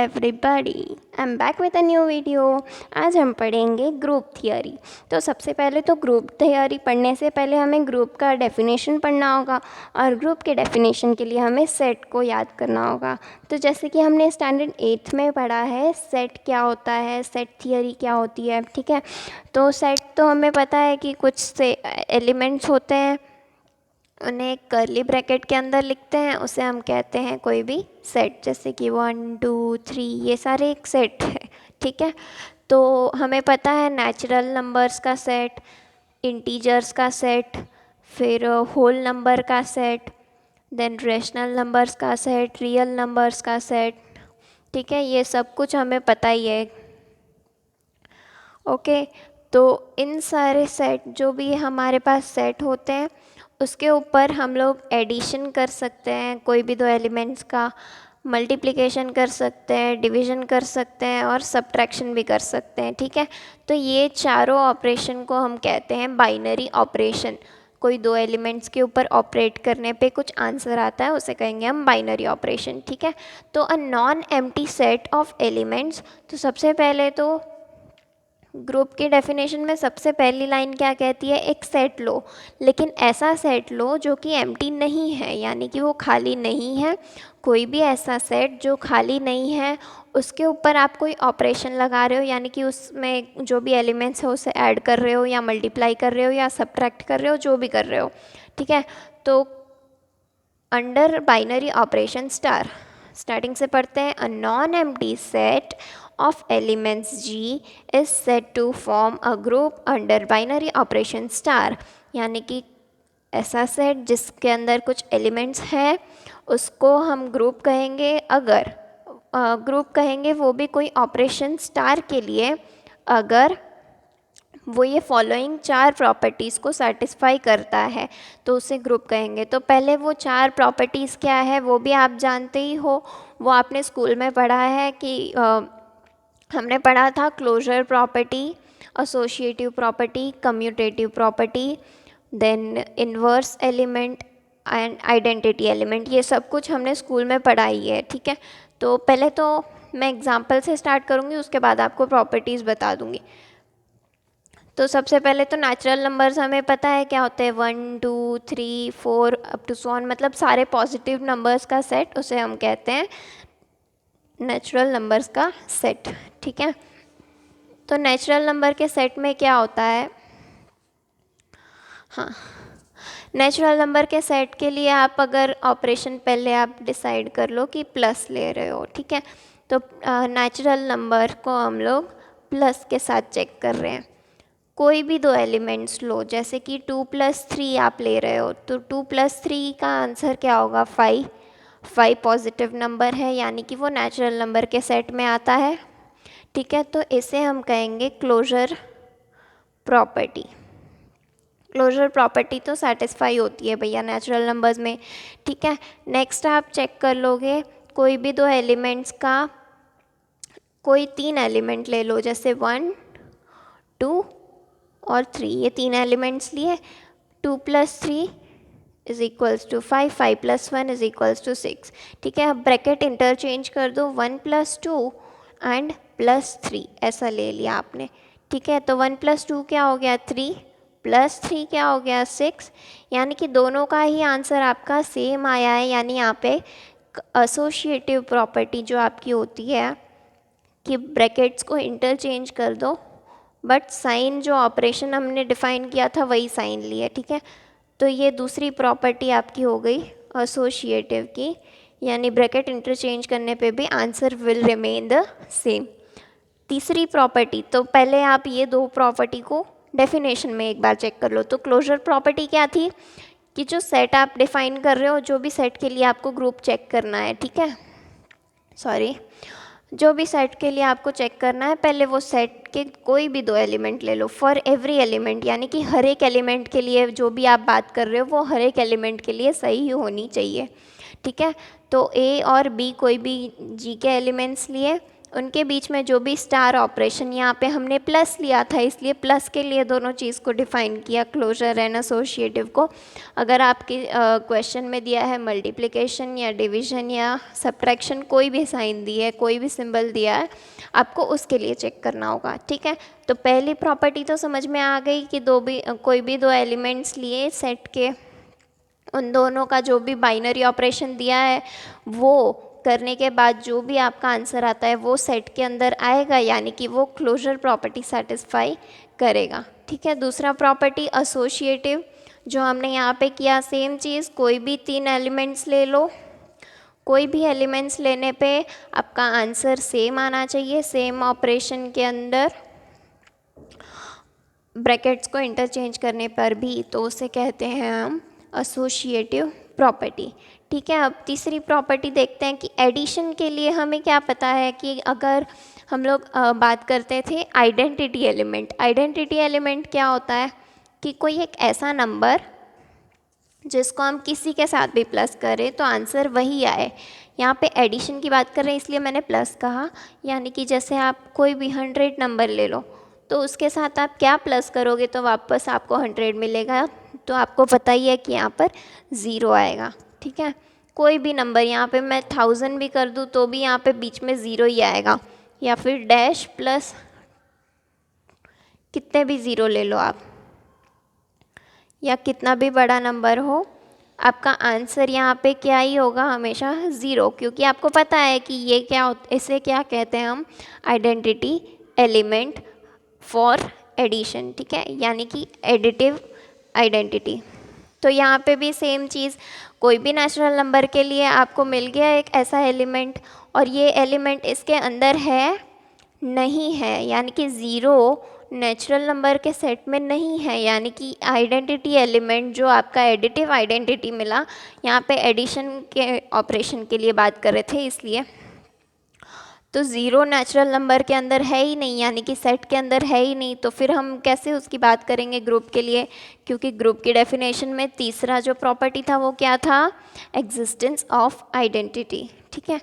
everybody, I'm back with a new video। आज हम पढ़ेंगे ग्रुप थियरी। तो सबसे पहले तो ग्रुप थियरी पढ़ने से पहले हमें ग्रुप का डेफिनेशन पढ़ना होगा, और ग्रुप के डेफिनेशन के लिए हमें सेट को याद करना होगा। तो जैसे कि हमने स्टैंडर्ड 8th में पढ़ा है सेट क्या होता है, सेट थियरी क्या होती है, ठीक है। तो सेट तो हमें पता है कि कुछ से एलिमेंट्स होते हैं, उन्हें एक कर्ली ब्रैकेट के अंदर लिखते हैं, उसे हम कहते हैं कोई भी सेट। जैसे कि 1 2 3 ये सारे एक सेट है, ठीक है। तो हमें पता है नेचुरल नंबर्स का सेट, इंटीजर्स का सेट, फिर होल नंबर का सेट, देन रेशनल नंबर्स का सेट, रियल नंबर्स का सेट, ठीक है। ये सब कुछ हमें पता ही है, ओके। तो इन सारे सेट जो भी हमारे पास सेट होते हैं उसके ऊपर हम लोग एडिशन कर सकते हैं, कोई भी दो एलिमेंट्स का मल्टीप्लिकेशन कर सकते हैं, डिवीज़न कर सकते हैं और सब्ट्रैक्शन भी कर सकते हैं, ठीक है। तो ये चारों ऑपरेशन को हम कहते हैं बाइनरी ऑपरेशन। कोई दो एलिमेंट्स के ऊपर ऑपरेट करने पे कुछ आंसर आता है उसे कहेंगे हम बाइनरी ऑपरेशन, ठीक है। तो a non empty set of elements, तो सबसे पहले तो ग्रुप की डेफिनेशन में सबसे पहली लाइन क्या कहती है, एक सेट लो, लेकिन ऐसा सेट लो जो कि एम्प्टी नहीं है, यानी कि वो खाली नहीं है। कोई भी ऐसा सेट जो खाली नहीं है उसके ऊपर आप कोई ऑपरेशन लगा रहे हो, यानी कि उसमें जो भी एलिमेंट्स है उसे ऐड कर रहे हो या मल्टीप्लाई कर रहे हो या सब्ट्रैक्ट कर रहे हो, जो भी कर रहे हो, ठीक है। तो under binary operation star starting से पढ़ते हैं। A non empty set of elements G is said to form a group under binary operation star, यानी कि ऐसा सेट जिसके अंदर कुछ एलिमेंट्स हैं उसको हम ग्रुप कहेंगे। अगर ग्रुप कहेंगे वो भी कोई ऑपरेशन स्टार के लिए अगर वो ये फॉलोइंग चार प्रॉपर्टीज़ को सेटिस्फाई करता है तो उसे ग्रुप कहेंगे। तो पहले वो चार प्रॉपर्टीज़ क्या है वो भी आप जानते ही हो, वो आपने स्कूल में पढ़ा है कि हमने पढ़ा था closure property, associative property, commutative property, then inverse element and identity element. ये सब कुछ हमने स्कूल में पढ़ा ही है, ठीक है। तो पहले तो मैं एग्जांपल से स्टार्ट करूँगी, उसके बाद आपको प्रॉपर्टीज़ बता दूँगी। तो सबसे पहले तो नेचुरल नंबर्स हमें पता है क्या होते हैं, 1 2 3 4 अप टू सो ऑन, मतलब सारे पॉजिटिव नंबर्स का सेट, उसे हम कहते हैं नेचुरल नंबर्स का सेट, ठीक है। तो नेचुरल नंबर के सेट में क्या होता है, हाँ, नेचुरल नंबर के सेट के लिए आप अगर ऑपरेशन पहले आप डिसाइड कर लो कि प्लस ले रहे हो, ठीक है। तो नेचुरल नंबर को हम लोग प्लस के साथ चेक कर रहे हैं। कोई भी दो एलिमेंट्स लो, जैसे कि 2 + 3 आप ले रहे हो, तो 2 + 3 का आंसर क्या होगा, 5। 5 पॉजिटिव नंबर है, यानी कि वो नेचुरल नंबर के सेट में आता है, ठीक है। तो इसे हम कहेंगे क्लोजर प्रॉपर्टी। क्लोजर प्रॉपर्टी तो सेटिस्फाई होती है भैया नेचुरल नंबर्स में, ठीक है। नेक्स्ट आप चेक कर लोगे कोई भी दो एलिमेंट्स का, कोई तीन एलिमेंट ले लो, जैसे 1 2 और 3, ये तीन एलिमेंट्स लिए। 2 + 3 = 5, 5 + 1 = 6, ठीक है। अब ब्रैकेट इंटरचेंज कर दो, 1 + 2 एंड +3 ऐसा ले लिया आपने, ठीक है। तो 1 + 2 क्या हो गया, 3 + 3 क्या हो गया, 6, यानी कि दोनों का ही आंसर आपका सेम आया है। यानी यहाँ पे एसोसिएटिव प्रॉपर्टी जो आपकी होती है कि ब्रैकेट्स को इंटरचेंज कर दो बट साइन जो ऑपरेशन हमने डिफाइन किया था वही साइन लिया, ठीक है। तो ये दूसरी प्रॉपर्टी आपकी हो गई एसोसिएटिव की, यानी ब्रैकेट इंटरचेंज करने पे भी answer will remain the same. तीसरी प्रॉपर्टी, तो पहले आप ये दो प्रॉपर्टी को डेफिनेशन में एक बार चेक कर लो। तो क्लोजर प्रॉपर्टी क्या थी कि जो सेट आप डिफाइन कर रहे हो, जो भी सेट के लिए आपको ग्रुप चेक करना है, ठीक है, सॉरी, जो भी सेट के लिए आपको चेक करना है, पहले वो सेट के कोई भी दो एलिमेंट ले लो फॉर एवरी एलिमेंट, यानी कि हर एक एलिमेंट के लिए जो भी आप बात कर रहे हो वो हर एक एलिमेंट के लिए सही होनी चाहिए, ठीक है। तो ए और बी कोई भी जी के एलिमेंट्स लिए, उनके बीच में जो भी स्टार ऑपरेशन, यहाँ पे हमने प्लस लिया था इसलिए प्लस के लिए दोनों चीज़ को डिफाइन किया, क्लोजर एंड एसोसिएटिव को। अगर आपके क्वेश्चन में दिया है मल्टीप्लिकेशन या डिवीजन या सब्ट्रैक्शन, कोई भी साइन दिया है, कोई भी सिंबल दिया है, आपको उसके लिए चेक करना होगा। ठीक है, तो पहली प्रॉपर्टी तो समझ में आ गई कि कोई भी दो एलिमेंट्स लिए सेट के, उन दोनों का जो भी बाइनरी ऑपरेशन दिया है वो करने के बाद जो भी आपका आंसर आता है वो सेट के अंदर आएगा, यानी कि वो क्लोजर प्रॉपर्टी सेटिस्फाई करेगा। ठीक है, दूसरा प्रॉपर्टी एसोसिएटिव, जो हमने यहाँ पे किया सेम चीज़, कोई भी 3 एलिमेंट्स ले लो, कोई भी एलिमेंट्स लेने पे आपका आंसर सेम आना चाहिए, सेम ऑपरेशन के अंदर, ब्रैकेट्स को इंटरचेंज करने पर भी, तो उसे कहते हैं हम एसोसिएटिव प्रॉपर्टी। ठीक है, अब तीसरी प्रॉपर्टी देखते हैं कि एडिशन के लिए हमें क्या पता है कि अगर हम लोग बात करते थे आइडेंटिटी एलिमेंट, आइडेंटिटी एलिमेंट क्या होता है कि कोई एक ऐसा नंबर जिसको हम किसी के साथ भी प्लस करें तो आंसर वही आए। यहाँ पे एडिशन की बात कर रहे हैं इसलिए मैंने प्लस कहा, यानी कि जैसे आप कोई भी 100 नंबर ले लो तो उसके साथ आप क्या प्लस करोगे तो वापस आपको 100 मिलेगा, तो आपको पता ही है कि यहाँ पर 0 आएगा। ठीक है, कोई भी नंबर यहाँ पे मैं 1000 भी कर दूँ तो भी यहाँ पे बीच में 0 ही आएगा, या फिर डैश प्लस कितने भी 0 ले लो आप, या कितना भी बड़ा नंबर हो, आपका आंसर यहाँ पे क्या ही होगा, हमेशा 0, क्योंकि आपको पता है कि ये क्या इसे क्या कहते हैं हम, आइडेंटिटी एलिमेंट फॉर एडिशन। ठीक है, यानी कि एडिटिव आइडेंटिटी। तो यहाँ पे भी सेम चीज़, कोई भी नेचुरल नंबर के लिए आपको मिल गया एक ऐसा एलिमेंट और ये एलिमेंट इसके अंदर है नहीं है, यानी कि 0 नेचुरल नंबर के सेट में नहीं है, यानी कि आइडेंटिटी एलिमेंट जो आपका एडिटिव आइडेंटिटी मिला, यहाँ पे एडिशन के ऑपरेशन के लिए बात कर रहे थे इसलिए, तो 0 नेचुरल नंबर के अंदर है ही नहीं, यानी कि सेट के अंदर है ही नहीं, तो फिर हम कैसे उसकी बात करेंगे ग्रुप के लिए, क्योंकि ग्रुप की डेफिनेशन में तीसरा जो प्रॉपर्टी था वो क्या था, एग्जिस्टेंस ऑफ आइडेंटिटी। ठीक है,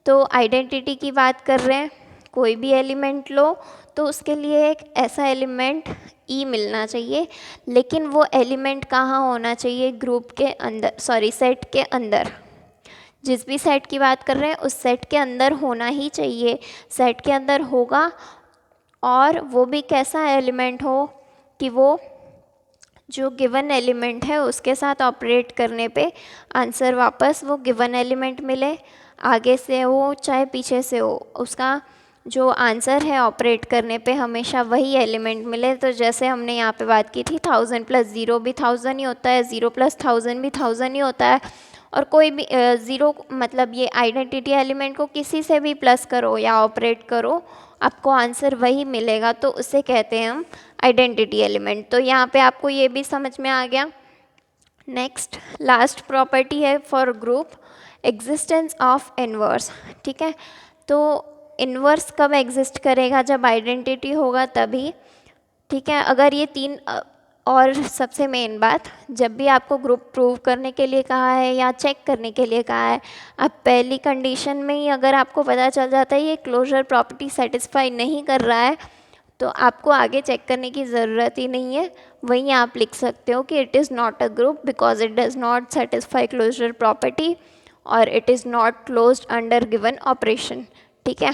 तो आइडेंटिटी की बात कर रहे हैं, कोई भी एलिमेंट लो तो उसके लिए एक ऐसा एलिमेंट ई मिलना चाहिए, लेकिन वो एलिमेंट कहाँ होना चाहिए, ग्रुप के अंदर, सॉरी सेट के अंदर, जिस भी सेट की बात कर रहे हैं उस सेट के अंदर होना ही चाहिए, सेट के अंदर होगा, और वो भी कैसा एलिमेंट हो कि वो जो गिवन एलिमेंट है उसके साथ ऑपरेट करने पे आंसर वापस वो गिवन एलिमेंट मिले, आगे से हो चाहे पीछे से हो, उसका जो आंसर है ऑपरेट करने पे हमेशा वही एलिमेंट मिले। तो जैसे हमने यहाँ पे बात की थी 1000 + 0 भी 1000 ही होता है, 0 + 1000 भी 1000 ही होता है, और कोई भी 0 मतलब ये आइडेंटिटी एलिमेंट को किसी से भी प्लस करो या ऑपरेट करो आपको आंसर वही मिलेगा, तो उसे कहते हैं हम आइडेंटिटी एलिमेंट। तो यहाँ पे आपको ये भी समझ में आ गया। नेक्स्ट लास्ट प्रॉपर्टी है for group, existence of inverse. ठीक है, तो इनवर्स कब एग्जिस्ट करेगा, जब आइडेंटिटी होगा तभी। ठीक है, अगर ये 3 और सबसे मेन बात, जब भी आपको ग्रुप प्रूव करने के लिए कहा है या चेक करने के लिए कहा है, अब पहली कंडीशन में ही अगर आपको पता चल जाता है ये क्लोजर प्रॉपर्टी सेटिस्फाई नहीं कर रहा है तो आपको आगे चेक करने की ज़रूरत ही नहीं है, वहीं आप लिख सकते हो कि it is not a group because it does not satisfy closure property और it is not closed under given operation. ठीक है,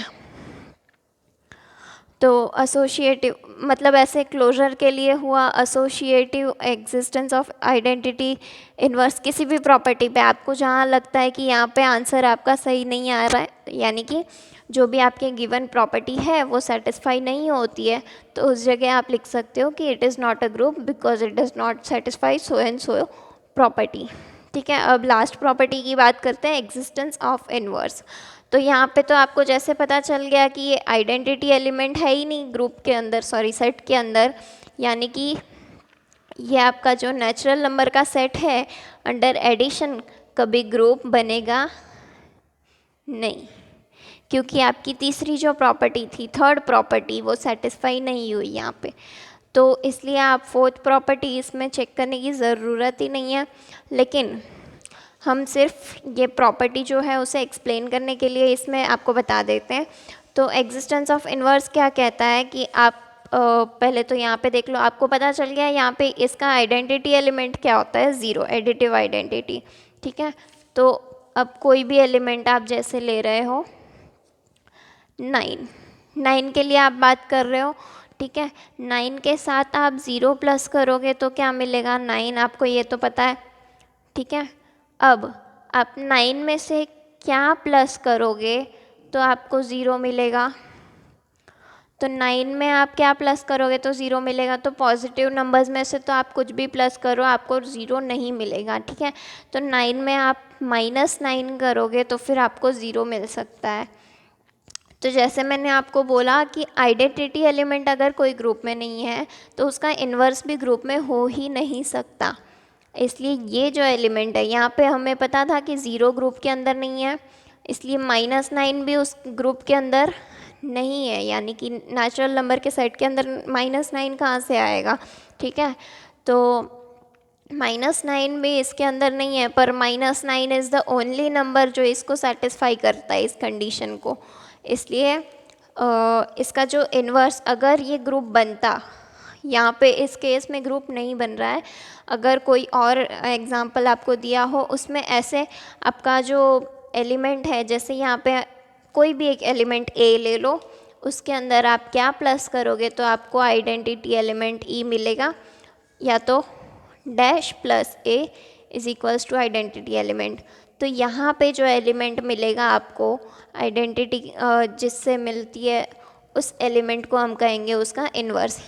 तो एसोसिएटिव मतलब ऐसे क्लोजर के लिए हुआ associative existence of identity inverse, किसी भी प्रॉपर्टी पे आपको जहाँ लगता है कि यहाँ पे आंसर आपका सही नहीं आ रहा है, यानी कि जो भी आपके गिवन प्रॉपर्टी है वो सेटिस्फाई नहीं होती है, तो उस जगह आप लिख सकते हो कि it is not a group because it does not satisfy so and so property. ठीक है, अब लास्ट प्रॉपर्टी की बात करते हैं, एग्जिस्टेंस ऑफ इनवर्स। तो यहाँ पे तो आपको जैसे पता चल गया कि ये आइडेंटिटी एलिमेंट है ही नहीं ग्रुप के अंदर, सॉरी सेट के अंदर, यानी कि ये आपका जो नेचुरल नंबर का सेट है अंडर एडिशन कभी ग्रुप बनेगा नहीं, क्योंकि आपकी तीसरी जो प्रॉपर्टी थी, थर्ड प्रॉपर्टी, वो सेटिस्फाई नहीं हुई यहाँ पे, तो इसलिए आप फोर्थ प्रॉपर्टी इसमें चेक करने की ज़रूरत ही नहीं है। लेकिन हम सिर्फ ये प्रॉपर्टी जो है उसे एक्सप्लेन करने के लिए इसमें आपको बता देते हैं। तो एग्जिस्टेंस ऑफ इन्वर्स क्या कहता है कि आप पहले तो यहाँ पे देख लो, आपको पता चल गया यहाँ पे इसका आइडेंटिटी एलिमेंट क्या होता है, ज़ीरो, एडिटिव आइडेंटिटी। ठीक है, तो अब कोई भी एलिमेंट आप जैसे ले रहे हो 9 के लिए आप बात कर रहे हो। ठीक है, 9 के साथ आप 0 प्लस करोगे तो क्या मिलेगा, 9, आपको ये तो पता है। ठीक है, अब आप 9 में से क्या प्लस करोगे तो आपको 0 मिलेगा। तो 9 में आप क्या प्लस करोगे तो 0 मिलेगा। तो पॉजिटिव नंबर्स में से तो आप कुछ भी प्लस करो आपको 0 नहीं मिलेगा। ठीक है, तो 9 में आप -9 करोगे तो फिर आपको 0 मिल सकता है। तो जैसे मैंने आपको बोला कि आइडेंटिटी एलिमेंट अगर कोई ग्रुप में नहीं है तो उसका इन्वर्स भी ग्रुप में हो ही नहीं सकता। इसलिए ये जो एलिमेंट है यहाँ पे हमें पता था कि 0 ग्रुप के अंदर नहीं है, इसलिए -9 भी उस ग्रुप के अंदर नहीं है, यानी कि नेचुरल नंबर के सेट के अंदर -9 कहाँ से आएगा। ठीक है, तो -9 भी इसके अंदर नहीं है, पर -9 इज़ द ओनली नंबर जो इसको सेटिस्फाई करता है, इस कंडीशन को। इसलिए इसका जो इन्वर्स, अगर ये ग्रुप बनता, यहाँ पे इस केस में ग्रुप नहीं बन रहा है, अगर कोई और एग्जांपल आपको दिया हो उसमें ऐसे आपका जो एलिमेंट है, जैसे यहाँ पे कोई भी एक एलिमेंट ए ले लो, उसके अंदर आप क्या प्लस करोगे तो आपको आइडेंटिटी एलिमेंट ई मिलेगा, या तो dash plus a is equals to identity element. तो यहाँ पे जो एलिमेंट मिलेगा आपको आइडेंटिटी जिससे मिलती है, उस एलिमेंट को हम कहेंगे उसका इन्वर्स।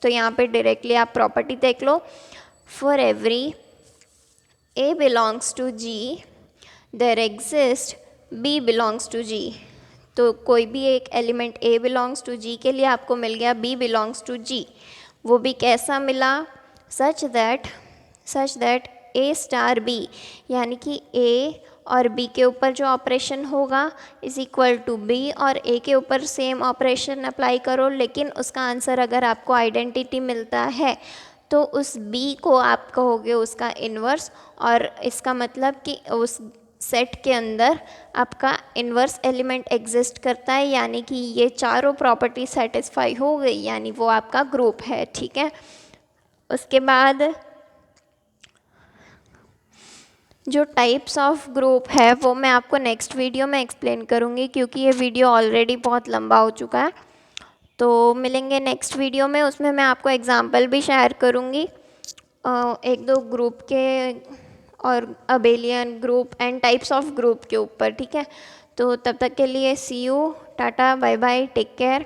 तो यहाँ पे डायरेक्टली आप प्रॉपर्टी देख लो, for every A belongs to G there exist B belongs to G. तो कोई भी एक element A belongs to G के लिए आपको मिल गया बी बिलोंग्स टू जी। वो भी कैसा मिला, such that a star b, यानी कि ए और बी के ऊपर जो ऑपरेशन होगा इज़ इक्वल टू बी, और ए के ऊपर सेम ऑपरेशन अप्लाई करो, लेकिन उसका आंसर अगर आपको आइडेंटिटी मिलता है तो उस बी को आप कहोगे उसका इन्वर्स, और इसका मतलब कि उस सेट के अंदर आपका इन्वर्स एलिमेंट एग्जिस्ट करता है, यानी कि ये चारों प्रॉपर्टी सेटिस्फाई हो गई, यानी वो आपका ग्रुप है। ठीक है, उसके बाद जो टाइप्स ऑफ ग्रुप है वो मैं आपको नेक्स्ट वीडियो में एक्सप्लेन करूँगी, क्योंकि ये वीडियो ऑलरेडी बहुत लंबा हो चुका है। तो मिलेंगे नेक्स्ट वीडियो में, उसमें मैं आपको एग्जांपल भी शेयर करूँगी 1-2 ग्रुप के और abelian group and types of group के ऊपर। ठीक है, तो तब तक के लिए see you, tata, bye bye, take care.